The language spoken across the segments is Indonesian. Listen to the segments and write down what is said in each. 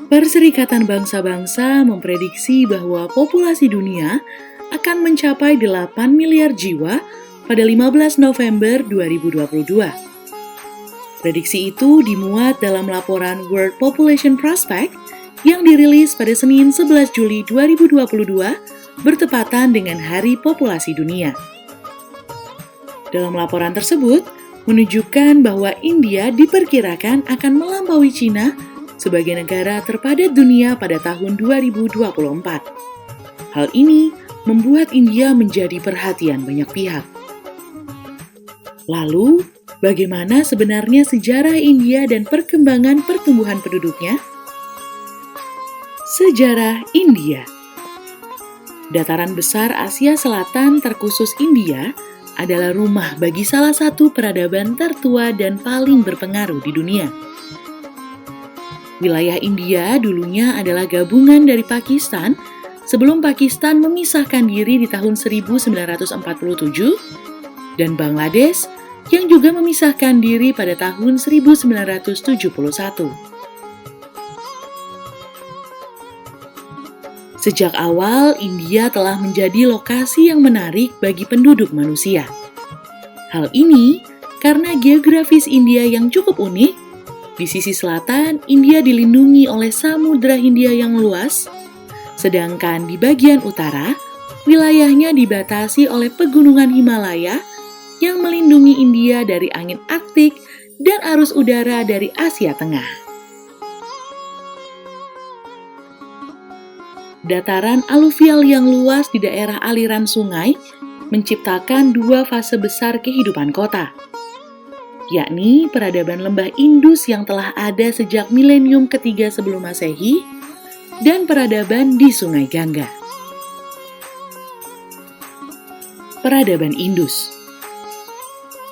Perserikatan Bangsa-Bangsa memprediksi bahwa populasi dunia akan mencapai 8 miliar jiwa pada 15 November 2022. Prediksi itu dimuat dalam laporan World Population Prospect yang dirilis pada Senin 11 Juli 2022 bertepatan dengan Hari Populasi Dunia. Dalam laporan tersebut, menunjukkan bahwa India diperkirakan akan melampaui Cina sebagai negara terpadat dunia pada tahun 2024. Hal ini membuat India menjadi perhatian banyak pihak. Lalu, bagaimana sebenarnya sejarah India dan perkembangan pertumbuhan penduduknya? Sejarah India. Dataran besar Asia Selatan terkhusus India adalah rumah bagi salah satu peradaban tertua dan paling berpengaruh di dunia. Wilayah India dulunya adalah gabungan dari Pakistan sebelum Pakistan memisahkan diri di tahun 1947 dan Bangladesh yang juga memisahkan diri pada tahun 1971. Sejak awal, India telah menjadi lokasi yang menarik bagi penduduk manusia. Hal ini karena geografis India yang cukup unik. Di sisi selatan, India dilindungi oleh Samudra Hindia yang luas, sedangkan di bagian utara, wilayahnya dibatasi oleh pegunungan Himalaya yang melindungi India dari angin Arktik dan arus udara dari Asia Tengah. Dataran aluvial yang luas di daerah aliran sungai menciptakan dua fase besar kehidupan kota, yakni peradaban lembah Indus yang telah ada sejak milenium ketiga sebelum Masehi dan peradaban di Sungai Gangga. Peradaban Indus.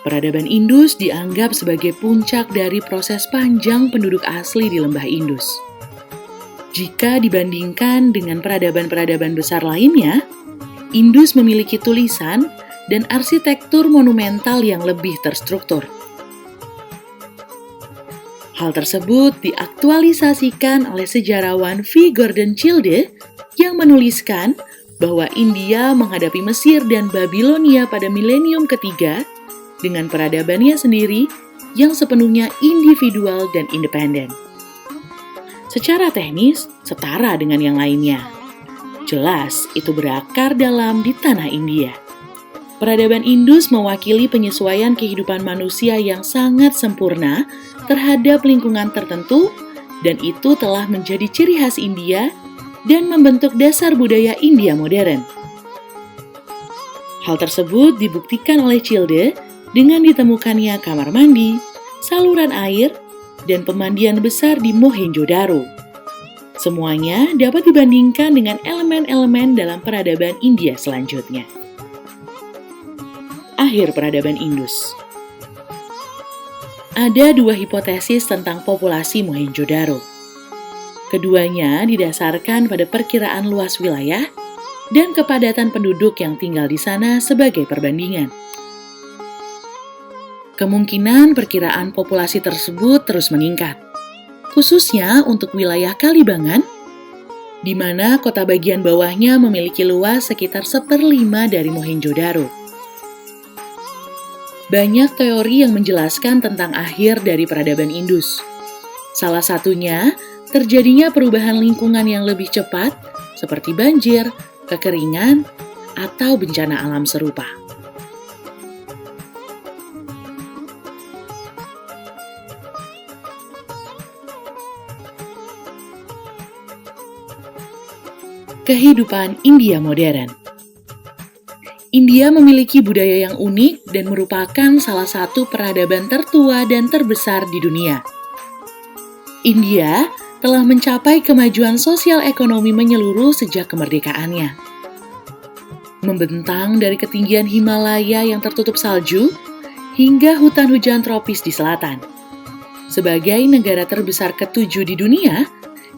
Peradaban Indus dianggap sebagai puncak dari proses panjang penduduk asli di lembah Indus. Jika dibandingkan dengan peradaban-peradaban besar lainnya, Indus memiliki tulisan dan arsitektur monumental yang lebih terstruktur. Hal tersebut diaktualisasikan oleh sejarawan V. Gordon Childe yang menuliskan bahwa India menghadapi Mesir dan Babilonia pada milenium ketiga dengan peradabannya sendiri yang sepenuhnya individual dan independen. Secara teknis, setara dengan yang lainnya. Jelas, itu berakar dalam di tanah India. Peradaban Indus mewakili penyesuaian kehidupan manusia yang sangat sempurna terhadap lingkungan tertentu, dan itu telah menjadi ciri khas India dan membentuk dasar budaya India modern. Hal tersebut dibuktikan oleh Childe dengan ditemukannya kamar mandi, saluran air, dan pemandian besar di Mohenjo-daro. Semuanya dapat dibandingkan dengan elemen-elemen dalam peradaban India selanjutnya. Akhir peradaban Indus. Ada dua hipotesis tentang populasi Mohenjo-daro. Keduanya didasarkan pada perkiraan luas wilayah dan kepadatan penduduk yang tinggal di sana sebagai perbandingan. Kemungkinan perkiraan populasi tersebut terus meningkat, khususnya untuk wilayah Kalibangan, di mana kota bagian bawahnya memiliki luas sekitar 1/5 dari Mohenjo-daro. Banyak teori yang menjelaskan tentang akhir dari peradaban Indus. Salah satunya, terjadinya perubahan lingkungan yang lebih cepat, seperti banjir, kekeringan, atau bencana alam serupa. Kehidupan India modern. India memiliki budaya yang unik dan merupakan salah satu peradaban tertua dan terbesar di dunia. India telah mencapai kemajuan sosial ekonomi menyeluruh sejak kemerdekaannya. Membentang dari ketinggian Himalaya yang tertutup salju hingga hutan hujan tropis di selatan. Sebagai negara terbesar ke-7 di dunia,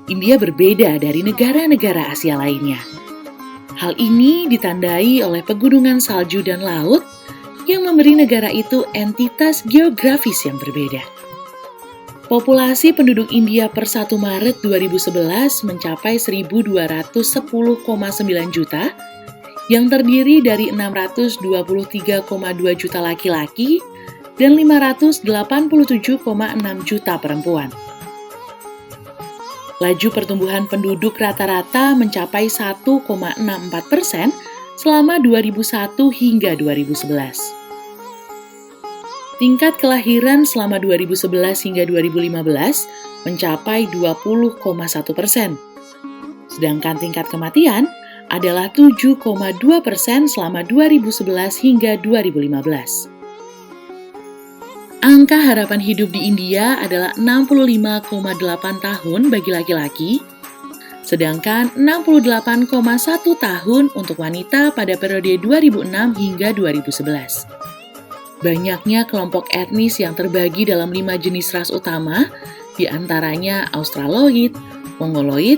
India berbeda dari negara-negara Asia lainnya. Hal ini ditandai oleh pegunungan salju dan laut yang memberi negara itu entitas geografis yang berbeda. Populasi penduduk India per 1 Maret 2011 mencapai 1.210,9 juta, yang terdiri dari 623,2 juta laki-laki dan 587,6 juta perempuan. Laju pertumbuhan penduduk rata-rata mencapai 1,64% selama 2001 hingga 2011. Tingkat kelahiran selama 2011 hingga 2015 mencapai 20,1%. Sedangkan tingkat kematian adalah 7,2% selama 2011 hingga 2015. Angka harapan hidup di India adalah 65,8 tahun bagi laki-laki, sedangkan 68,1 tahun untuk wanita pada periode 2006 hingga 2011. Banyaknya kelompok etnis yang terbagi dalam 5 jenis ras utama, di antaranya Australoid, Mongoloid,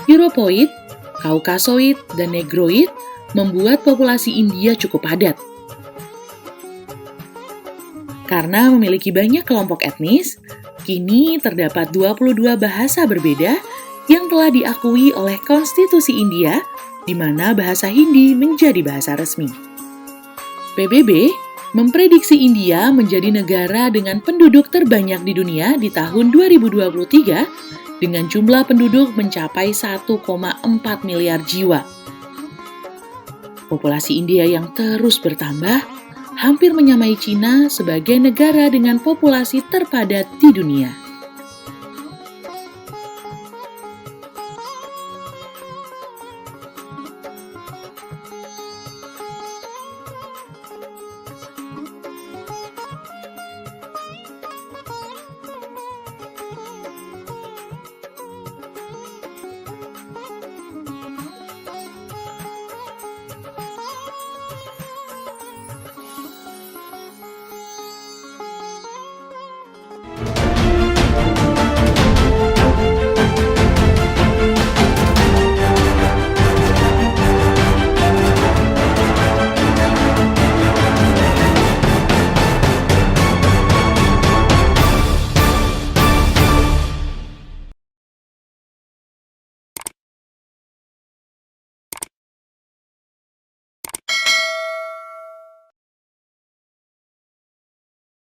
Europoid, Kaukasoid, dan Negroid, membuat populasi India cukup padat. Karena memiliki banyak kelompok etnis, kini terdapat 22 bahasa berbeda yang telah diakui oleh Konstitusi India, di mana bahasa Hindi menjadi bahasa resmi. PBB memprediksi India menjadi negara dengan penduduk terbanyak di dunia di tahun 2023 dengan jumlah penduduk mencapai 1,4 miliar jiwa. Populasi India yang terus bertambah hampir menyamai Cina sebagai negara dengan populasi terpadat di dunia.